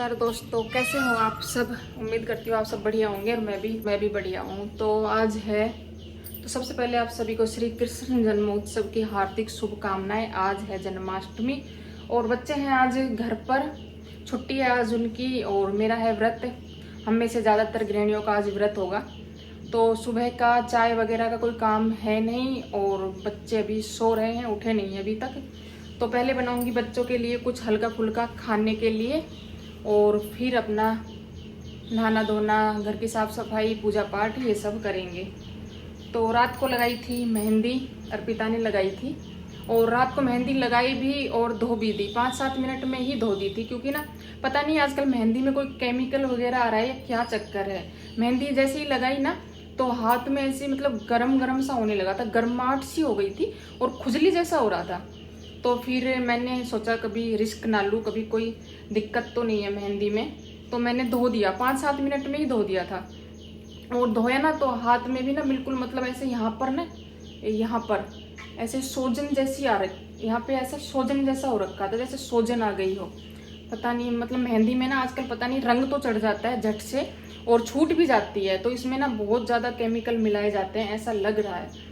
नमस्कार दोस्तों, कैसे हो आप सब। उम्मीद करती हूँ आप सब बढ़िया होंगे और मैं भी बढ़िया हूँ। तो आज है, तो सबसे पहले आप सभी को श्री कृष्ण जन्मोत्सव की हार्दिक शुभकामनाएं। आज है जन्माष्टमी और बच्चे हैं आज घर पर, छुट्टी है आज उनकी और मेरा है व्रत। हम में से ज़्यादातर गृहिणियों का आज व्रत होगा। तो सुबह का चाय वगैरह का कोई काम है नहीं और बच्चे अभी सो रहे हैं, उठे नहीं अभी तक। तो पहले बनाऊंगी बच्चों के लिए कुछ हल्का फुल्का खाने के लिए और फिर अपना नहाना धोना, घर की साफ़ सफाई, पूजा पाठ ये सब करेंगे। तो रात को लगाई थी मेहंदी, अर्पिता ने लगाई थी और रात को मेहंदी लगाई भी और धो भी दी। 5-7 मिनट में ही धो दी थी, क्योंकि ना पता नहीं आजकल मेहंदी में कोई केमिकल वगैरह आ रहा है या क्या चक्कर है। मेहंदी जैसे ही लगाई ना तो हाथ में ऐसे मतलब गरम गरम सा होने लगा था, गर्माहट सी हो गई थी और खुजली जैसा हो रहा था। तो फिर मैंने सोचा कभी रिस्क ना लूँ, कभी कोई दिक्कत तो नहीं है मेहंदी में। तो मैंने धो दिया, 5-7 मिनट में ही धो दिया था। और धोया ना तो हाथ में भी ना बिल्कुल मतलब ऐसे यहाँ पर ऐसे सोजन जैसी आ रही, यहाँ पे ऐसा सोजन जैसा हो रखा था, जैसे सोजन आ गई हो। पता नहीं मतलब मेहंदी में ना आजकल पता नहीं रंग तो चढ़ जाता है झट से और छूट भी जाती है। तो इसमें ना बहुत ज़्यादा केमिकल मिलाए जाते हैं, ऐसा लग रहा है।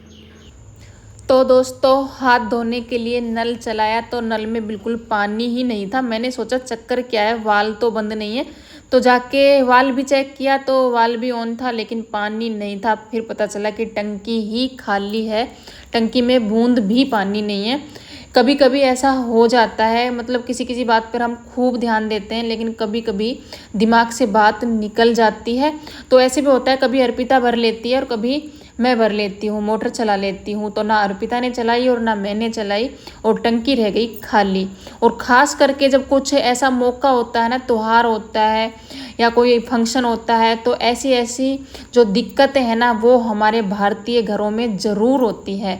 तो दोस्तों हाथ धोने के लिए नल चलाया तो नल में बिल्कुल पानी ही नहीं था। मैंने सोचा चक्कर क्या है, वाल तो बंद नहीं है। तो जाके वाल भी चेक किया तो वाल भी ऑन था, लेकिन पानी नहीं था। फिर पता चला कि टंकी ही खाली है, टंकी में बूंद भी पानी नहीं है। कभी कभी ऐसा हो जाता है, मतलब किसी किसी बात पर हम खूब ध्यान देते हैं लेकिन कभी कभी दिमाग से बात निकल जाती है। तो ऐसे भी होता है, कभी अर्पिता भर लेती है और कभी मैं भर लेती हूँ, मोटर चला लेती हूँ। तो ना अर्पिता ने चलाई और ना मैंने चलाई और टंकी रह गई खाली। और ख़ास करके जब कुछ ऐसा मौका होता है ना, त्योहार होता है या कोई फंक्शन होता है, तो ऐसी ऐसी जो दिक्कतें हैं ना वो हमारे भारतीय घरों में ज़रूर होती है।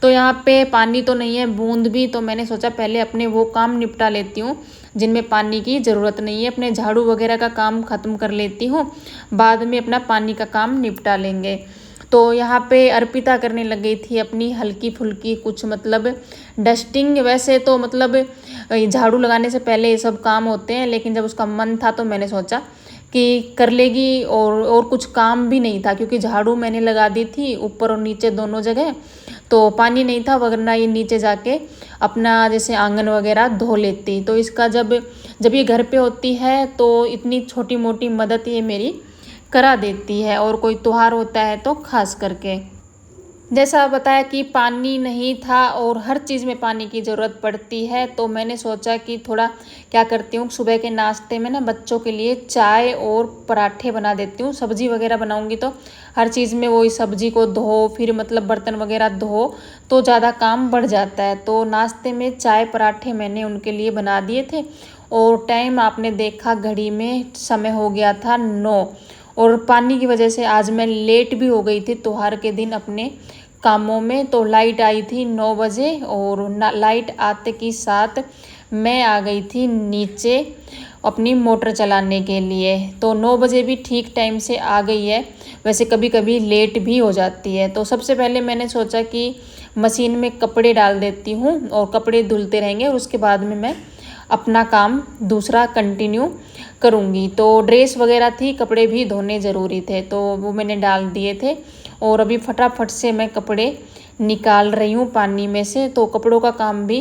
तो यहाँ पे पानी तो नहीं है, बूंद भी। तो मैंने सोचा पहले अपने वो काम निपटा लेती हूँ जिनमें पानी की ज़रूरत नहीं है, अपने झाड़ू वगैरह का काम ख़त्म कर लेती हूँ, बाद में अपना पानी का काम निपटा लेंगे। तो यहाँ पे अर्पिता करने लग गई थी अपनी हल्की फुल्की कुछ मतलब डस्टिंग। वैसे तो मतलब झाड़ू लगाने से पहले ये सब काम होते हैं, लेकिन जब उसका मन था तो मैंने सोचा कि कर लेगी। और कुछ काम भी नहीं था क्योंकि झाड़ू मैंने लगा दी थी ऊपर और नीचे दोनों जगह, तो पानी नहीं था, वरना ये नीचे जाके अपना जैसे आंगन वगैरह धो लेती। तो इसका जब ये घर पे होती है तो इतनी छोटी मोटी मदद ये मेरी करा देती है, और कोई त्योहार होता है तो खास करके। जैसा बताया कि पानी नहीं था और हर चीज़ में पानी की ज़रूरत पड़ती है, तो मैंने सोचा कि थोड़ा क्या करती हूँ, सुबह के नाश्ते में ना बच्चों के लिए चाय और पराठे बना देती हूँ। सब्ज़ी वगैरह बनाऊँगी तो हर चीज़ में वही सब्ज़ी को धो, फिर मतलब बर्तन वगैरह धो तो ज़्यादा काम बढ़ जाता है। तो नाश्ते में चाय पराठे मैंने उनके लिए बना दिए थे। और टाइम आपने देखा घड़ी में, समय हो गया था 9। और पानी की वजह से आज मैं लेट भी हो गई थी त्योहार के दिन अपने कामों में। तो लाइट आई थी 9 बजे और लाइट आते के साथ मैं आ गई थी नीचे अपनी मोटर चलाने के लिए। तो 9 बजे भी ठीक टाइम से आ गई है, वैसे कभी कभी लेट भी हो जाती है। तो सबसे पहले मैंने सोचा कि मशीन में कपड़े डाल देती हूँ और कपड़े धुलते रहेंगे और उसके बाद में मैं अपना काम दूसरा कंटिन्यू करूँगी। तो ड्रेस वगैरह थी, कपड़े भी धोने ज़रूरी थे, तो वो मैंने डाल दिए थे। और अभी फटाफट से मैं कपड़े निकाल रही हूँ पानी में से, तो कपड़ों का काम भी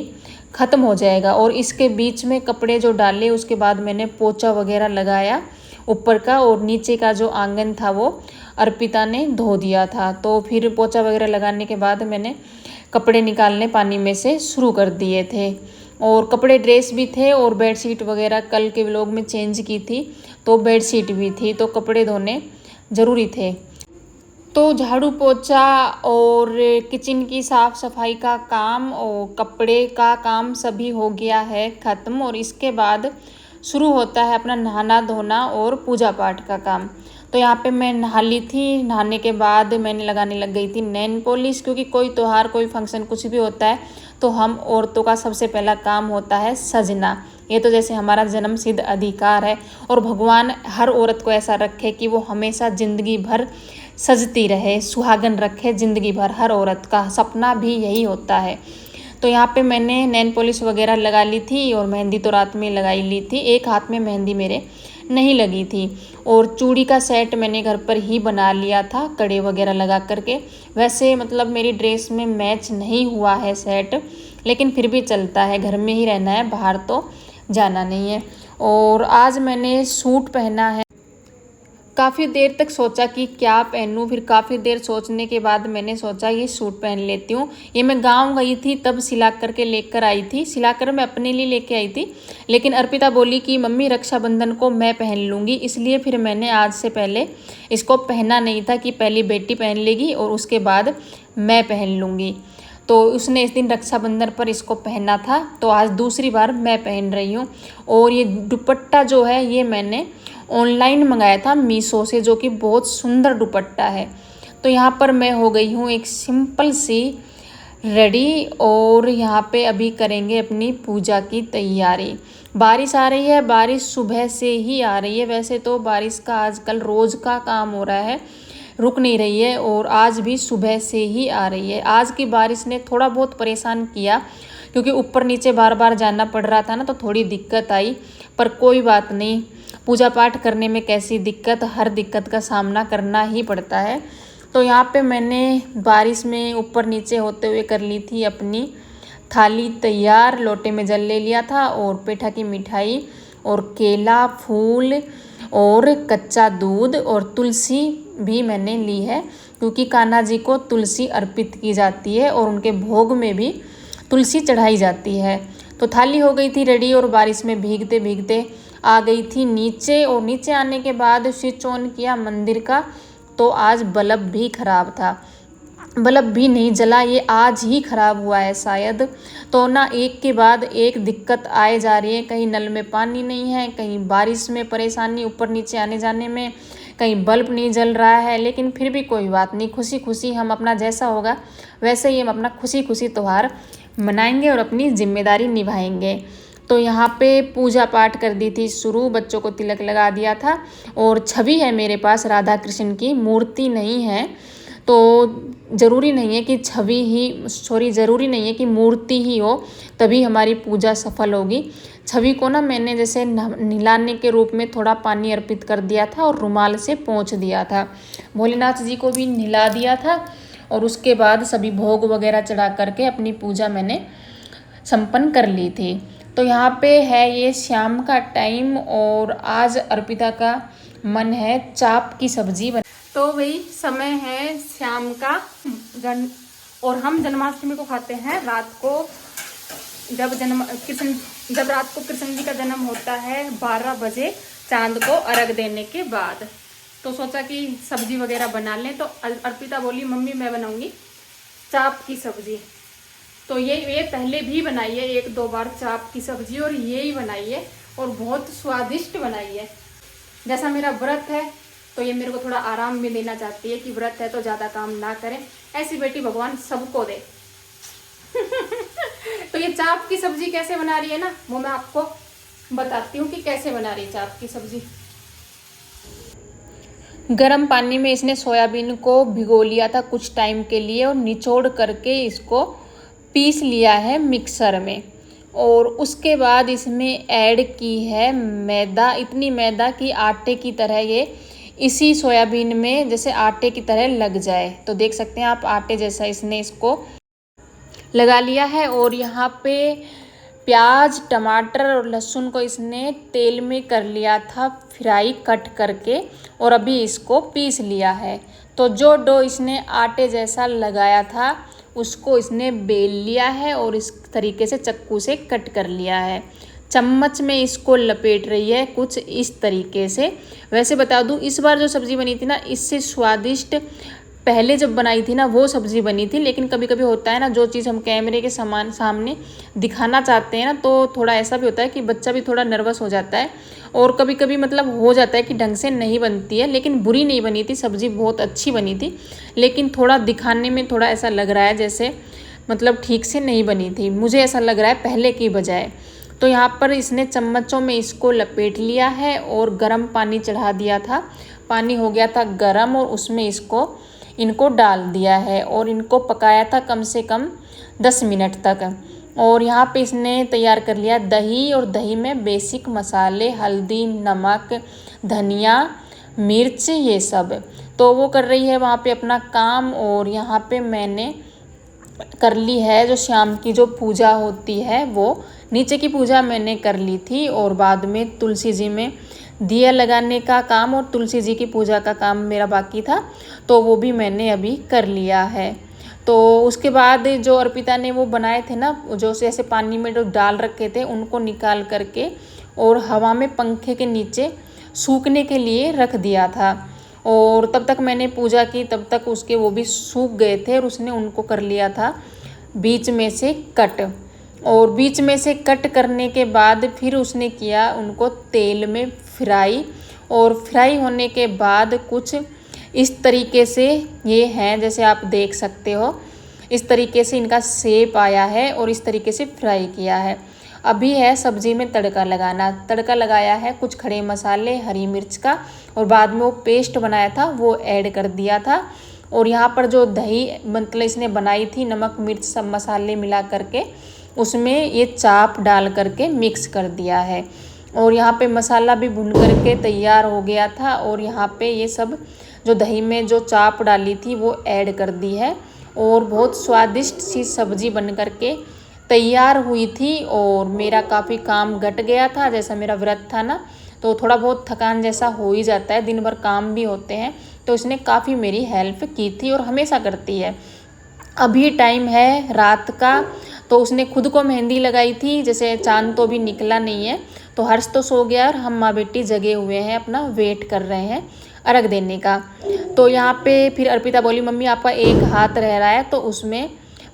ख़त्म हो जाएगा। और इसके बीच में कपड़े जो डाले उसके बाद मैंने पोछा वगैरह लगाया ऊपर का, और नीचे का जो आंगन था वो अर्पिता ने धो दिया था। तो फिर पोछा वगैरह लगाने के बाद मैंने कपड़े निकालने पानी में से शुरू कर दिए थे। और कपड़े ड्रेस भी थे और बेडशीट वगैरह कल के व्लॉग में चेंज की थी, तो बेडशीट भी थी, तो कपड़े धोने ज़रूरी थे। तो झाड़ू पोछा और किचन की साफ़ सफाई का काम और कपड़े का काम सभी हो गया है ख़त्म। और इसके बाद शुरू होता है अपना नहाना धोना और पूजा पाठ का काम। तो यहाँ पे मैं नहा ली थी, नहाने के बाद मैंने लगाने लग गई थी नेल पॉलिश, क्योंकि कोई त्योहार कोई फंक्शन कुछ भी होता है तो हम औरतों का सबसे पहला काम होता है सजना। ये तो जैसे हमारा जन्म सिद्ध अधिकार है, और भगवान हर औरत को ऐसा रखे कि वो हमेशा ज़िंदगी भर सजती रहे, सुहागन रखे ज़िंदगी भर। हर औरत का सपना भी यही होता है। तो यहाँ पे मैंने नेल पॉलिश वगैरह लगा ली थी और मेहंदी तो रात में लगाई ली थी। एक हाथ में मेहंदी मेरे नहीं लगी थी। और चूड़ी का सेट मैंने घर पर ही बना लिया था कड़े वगैरह लगा करके। वैसे मतलब मेरी ड्रेस में मैच नहीं हुआ है सेट, लेकिन फिर भी चलता है, घर में ही रहना है, बाहर तो जाना नहीं है। और आज मैंने सूट पहना है। काफ़ी देर तक सोचा कि क्या पहनूं, फिर काफ़ी देर सोचने के बाद मैंने सोचा ये सूट पहन लेती हूँ। ये मैं गांव गई थी तब सिला करके लेकर आई थी, सिलाकर मैं अपने लिए लेके आई थी, लेकिन अर्पिता बोली कि मम्मी रक्षाबंधन को मैं पहन लूँगी, इसलिए फिर मैंने आज से पहले इसको पहना नहीं था कि पहली बेटी पहन लेगी और उसके बाद मैं पहन लूँगी। तो उसने इस दिन रक्षाबंधन पर इसको पहना था, तो आज दूसरी बार मैं पहन रही हूँ। और ये दुपट्टा जो है ये मैंने ऑनलाइन मंगाया था मीशो से, जो कि बहुत सुंदर दुपट्टा है। तो यहाँ पर मैं हो गई हूँ एक सिंपल सी रेडी, और यहाँ पे अभी करेंगे अपनी पूजा की तैयारी। बारिश आ रही है, बारिश सुबह से ही आ रही है। वैसे तो बारिश का आजकल रोज़ का काम हो रहा है, रुक नहीं रही है, और आज भी सुबह से ही आ रही है। आज की बारिश ने थोड़ा बहुत परेशान किया, क्योंकि ऊपर नीचे बार बार जाना पड़ रहा था ना, तो थोड़ी दिक्कत आई, पर कोई बात नहीं। पूजा पाठ करने में कैसी दिक्कत, हर दिक्कत का सामना करना ही पड़ता है। तो यहाँ पे मैंने बारिश में ऊपर नीचे होते हुए कर ली थी अपनी थाली तैयार। लोटे में जल ले लिया था, और पेठा की मिठाई और केला, फूल और कच्चा दूध और तुलसी भी मैंने ली है, क्योंकि कान्हा जी को तुलसी अर्पित की जाती है और उनके भोग में भी तुलसी चढ़ाई जाती है। तो थाली हो गई थी रेडी, और बारिश में भीगते भीगते आ गई थी नीचे। और नीचे आने के बाद स्विच ऑन किया मंदिर का, तो आज बल्ब भी ख़राब था, बल्ब भी नहीं जला। ये आज ही ख़राब हुआ है शायद। तो ना एक के बाद एक दिक्कत आए जा रही है, कहीं नल में पानी नहीं है, कहीं बारिश में परेशानी ऊपर नीचे आने जाने में, कहीं बल्ब नहीं जल रहा है। लेकिन फिर भी कोई बात नहीं, खुशी खुशी हम अपना जैसा होगा वैसे ही हम अपना खुशी खुशी त्यौहार मनाएंगे और अपनी जिम्मेदारी निभाएंगे। तो यहाँ पे पूजा पाठ कर दी थी शुरू, बच्चों को तिलक लगा दिया था। और छवि है मेरे पास राधा कृष्ण की, मूर्ति नहीं है। तो ज़रूरी नहीं है कि ज़रूरी नहीं है कि मूर्ति ही हो तभी हमारी पूजा सफल होगी। छवि को ना मैंने जैसे नहलाने के रूप में थोड़ा पानी अर्पित कर दिया था और रुमाल से पोंछ दिया था। भोलेनाथ जी को भी नहला दिया था, और उसके बाद सभी भोग वगैरह चढ़ा करके अपनी पूजा मैंने संपन्न कर ली थी। तो यहाँ पे है ये शाम का टाइम, और आज अर्पिता का मन है चाप की सब्जी बना। तो वही समय है शाम का, और हम जन्माष्टमी को खाते हैं रात को, जब रात को कृष्ण जी का जन्म होता है 12 बजे चांद को अर्घ देने के बाद। तो सोचा कि सब्जी वगैरह बना लें, तो अर्पिता बोली मम्मी मैं बनाऊंगी चाप की सब्जी। तो ये पहले भी बनाई है 1-2 बार चाप की सब्जी, और ये ही बनाई है और बहुत स्वादिष्ट बनाई है। जैसा मेरा व्रत है तो ये मेरे को थोड़ा आराम भी देना चाहती है कि व्रत है तो ज़्यादा काम ना करें, ऐसी बेटी भगवान सबको दे। तो ये चाप की सब्जी कैसे बना रही है ना, वो मैं आपको बताती हूँ कि कैसे बना रही है चाप की सब्जी। गर्म पानी में इसने सोयाबीन को भिगो लिया था कुछ टाइम के लिए, और निचोड़ करके इसको पीस लिया है मिक्सर में। और उसके बाद इसमें ऐड की है मैदा, इतनी मैदा कि आटे की तरह ये इसी सोयाबीन में जैसे आटे की तरह लग जाए। तो देख सकते हैं आप आटे जैसा इसने इसको लगा लिया है। और यहाँ पे प्याज, टमाटर और लहसुन को इसने तेल में कर लिया था फ्राई कट करके, और अभी इसको पीस लिया है। तो जो डो इसने आटे जैसा लगाया था उसको इसने बेल लिया है, और इस तरीके से चक्कू से कट कर लिया है। चम्मच में इसको लपेट रही है कुछ इस तरीके से। वैसे बता दूं, इस बार जो सब्ज़ी बनी थी ना, इससे स्वादिष्ट पहले जब बनाई थी ना वो सब्ज़ी बनी थी। लेकिन कभी कभी होता है ना, जो चीज़ हम कैमरे के सामने दिखाना चाहते हैं ना, तो थोड़ा ऐसा भी होता है कि बच्चा भी थोड़ा नर्वस हो जाता है, और कभी कभी मतलब हो जाता है कि ढंग से नहीं बनती है। लेकिन बुरी नहीं बनी थी सब्ज़ी, बहुत अच्छी बनी थी, लेकिन थोड़ा दिखाने में थोड़ा ऐसा लग रहा है जैसे मतलब ठीक से नहीं बनी थी, मुझे ऐसा लग रहा है पहले की बजाय। तो यहाँ पर इसने चम्मचों में इसको लपेट लिया है, और गर्म पानी चढ़ा दिया था, पानी हो गया था गर्म, और उसमें इनको डाल दिया है, और इनको पकाया था कम से कम 10 मिनट तक। और यहाँ पे इसने तैयार कर लिया दही, और दही में बेसिक मसाले, हल्दी, नमक, धनिया, मिर्च, ये सब। तो वो कर रही है वहाँ पे अपना काम, और यहाँ पे मैंने कर ली है जो शाम की जो पूजा होती है, वो नीचे की पूजा मैंने कर ली थी, और बाद में तुलसी जी में दिया लगाने का काम और तुलसी जी की पूजा का काम मेरा बाकी था, तो वो भी मैंने अभी कर लिया है। तो उसके बाद जो अर्पिता ने वो बनाए थे ना, जो ऐसे पानी में जो डाल रखे थे, उनको निकाल करके और हवा में पंखे के नीचे सूखने के लिए रख दिया था। और तब तक मैंने पूजा की, तब तक उसके वो भी सूख गए थे, और उसने उनको कर लिया था बीच में से कट। और बीच में से कट करने के बाद फिर उसने किया उनको तेल में फ्राई, और फ्राई होने के बाद कुछ इस तरीके से ये हैं, जैसे आप देख सकते हो, इस तरीके से इनका शेप आया है, और इस तरीके से फ्राई किया है। अभी है सब्जी में तड़का लगाना। तड़का लगाया है कुछ खड़े मसाले, हरी मिर्च का, और बाद में वो पेस्ट बनाया था वो ऐड कर दिया था। और यहाँ पर जो दही मतलब इसने बनाई थी, नमक मिर्च सब मसाले मिला करके उसमें ये चाप डाल करके मिक्स कर दिया है। और यहाँ पे मसाला भी भून करके तैयार हो गया था, और यहाँ पे ये सब जो दही में जो चाप डाली थी वो ऐड कर दी है, और बहुत स्वादिष्ट सी सब्जी बन करके तैयार हुई थी। और मेरा काफ़ी काम घट गया था, जैसा मेरा व्रत था ना, तो थोड़ा बहुत थकान जैसा हो ही जाता है, दिन भर काम भी होते हैं, तो इसने काफ़ी मेरी हेल्प की थी और हमेशा करती है। अभी टाइम है रात का, तो उसने खुद को मेहंदी लगाई थी, जैसे चांद तो अभी निकला नहीं है, तो हर्ष तो सो गया और हम माँ बेटी जगे हुए हैं, अपना वेट कर रहे हैं अर्घ देने का। तो यहाँ पे फिर अर्पिता बोली मम्मी आपका एक हाथ रह रहा है तो उसमें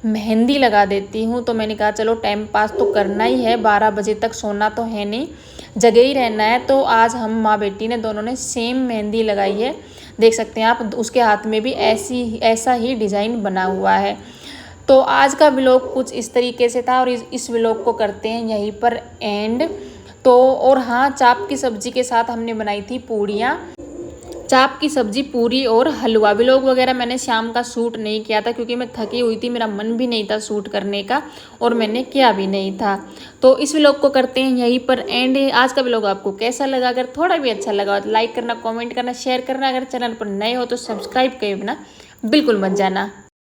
मेहंदी लगा देती हूँ। तो मैंने कहा चलो टाइम पास तो करना ही है, 12 बजे तक सोना तो है नहीं, जगे ही रहना है। तो आज हम माँ बेटी ने दोनों ने सेम मेहंदी लगाई है, देख सकते हैं आप, उसके हाथ में भी ऐसा ही डिज़ाइन बना हुआ है। तो आज का व्लॉग कुछ इस तरीके से था, और इस व्लॉग को करते हैं यहीं पर एंड। तो और हाँ, चाप की सब्ज़ी के साथ हमने बनाई थी पूड़ियाँ, चाप की सब्ज़ी, पूरी और हलवा। व्लॉग वगैरह मैंने शाम का शूट नहीं किया था क्योंकि मैं थकी हुई थी, मेरा मन भी नहीं था शूट करने का, और मैंने किया भी नहीं था। तो इस व्लॉग को करते हैं यहीं पर एंड। आज का व्लॉग आपको कैसा लगा? अगर थोड़ा भी अच्छा लगा तो लाइक करना, कमेंट करना, शेयर करना। अगर चैनल पर नए हो तो सब्सक्राइब किए बिना बिल्कुल मत जाना।